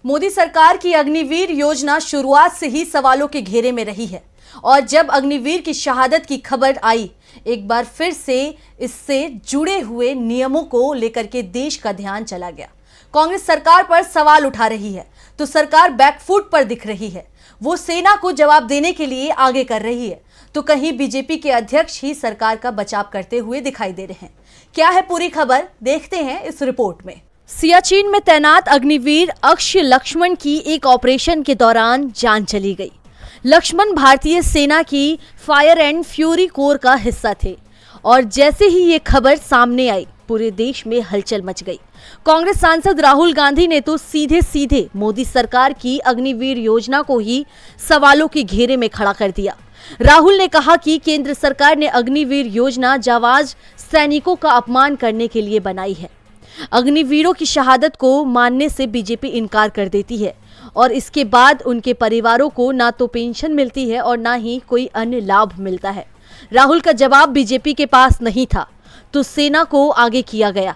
मोदी सरकार की अग्निवीर योजना शुरुआत से ही सवालों के घेरे में रही है और जब अग्निवीर की शहादत की खबर आई, एक बार फिर से इससे जुड़े हुए नियमों को लेकर के देश का ध्यान चला गया। कांग्रेस सरकार पर सवाल उठा रही है तो सरकार बैकफुट पर दिख रही है। वो सेना को जवाब देने के लिए आगे कर रही है तो कहीं बीजेपी के अध्यक्ष ही सरकार का बचाव करते हुए दिखाई दे रहे हैं। क्या है पूरी खबर, देखते हैं इस रिपोर्ट में। सियाचिन में तैनात अग्निवीर अक्ष लक्ष्मण की एक ऑपरेशन के दौरान जान चली गई। लक्ष्मण भारतीय सेना की फायर एंड फ्यूरी कोर का हिस्सा थे और जैसे ही ये खबर सामने आई, पूरे देश में हलचल मच गई। कांग्रेस सांसद राहुल गांधी ने तो सीधे सीधे मोदी सरकार की अग्निवीर योजना को ही सवालों के घेरे में खड़ा कर दिया। राहुल ने कहा कि केंद्र सरकार ने अग्निवीर योजना जाबाज सैनिकों का अपमान करने के लिए बनाई है। अग्निवीरों की शहादत को मानने से बीजेपी इनकार कर देती है और इसके बाद उनके परिवारों को ना तो पेंशन मिलती है और ना ही कोई अन्य लाभ मिलता है। राहुल का जवाब बीजेपी के पास नहीं था तो सेना को आगे किया गया।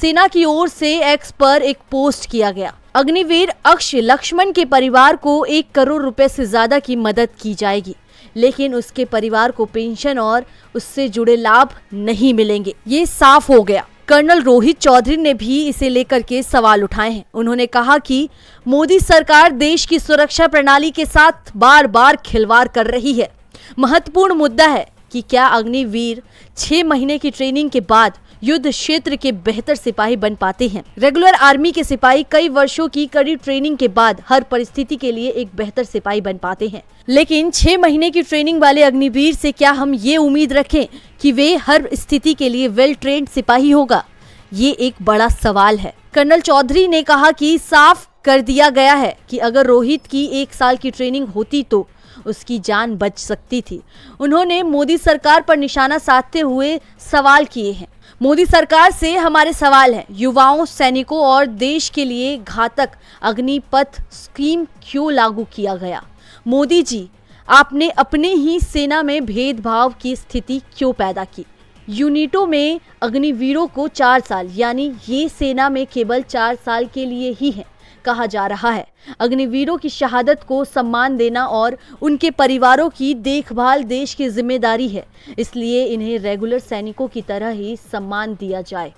सेना की ओर से एक्स पर एक पोस्ट किया गया। अग्निवीर अक्ष लक्ष्मण के परिवार को 1 करोड़ रुपए से ज्यादा की मदद की जाएगी, लेकिन उसके परिवार को पेंशन और उससे जुड़े लाभ नहीं मिलेंगे। ये साफ हो गया। कर्नल रोहित चौधरी ने भी इसे लेकर के सवाल उठाए हैं। उन्होंने कहा कि मोदी सरकार देश की सुरक्षा प्रणाली के साथ बार बार खिलवाड़ कर रही है। महत्वपूर्ण मुद्दा है कि क्या अग्निवीर 6 महीने की ट्रेनिंग के बाद युद्ध क्षेत्र के बेहतर सिपाही बन पाते हैं। रेगुलर आर्मी के सिपाही कई वर्षों की कड़ी ट्रेनिंग के बाद हर परिस्थिति के लिए एक बेहतर सिपाही बन पाते हैं, लेकिन 6 महीने की ट्रेनिंग वाले अग्निवीर से क्या हम ये उम्मीद रखें कि वे हर स्थिति के लिए वेल ट्रेन्ड सिपाही होगा? ये एक बड़ा सवाल है। कर्नल चौधरी ने कहा कि साफ कर दिया गया है कि अगर रोहित की 1 साल की ट्रेनिंग होती तो उसकी जान बच सकती थी। उन्होंने मोदी सरकार पर निशाना साधते हुए सवाल किए हैं। मोदी सरकार से हमारे सवाल हैं, युवाओं, सैनिकों और देश के लिए घातक अग्निपथ स्कीम क्यों लागू किया गया? मोदी जी, आपने अपने ही सेना में भेदभाव की स्थिति क्यों पैदा की? यूनिटों में अग्निवीरों को 4 साल, यानी ये सेना में केवल 4 साल के लिए ही है कहा जा रहा है। अग्निवीरों की शहादत को सम्मान देना और उनके परिवारों की देखभाल देश की जिम्मेदारी है, इसलिए इन्हें रेगुलर सैनिकों की तरह ही सम्मान दिया जाए।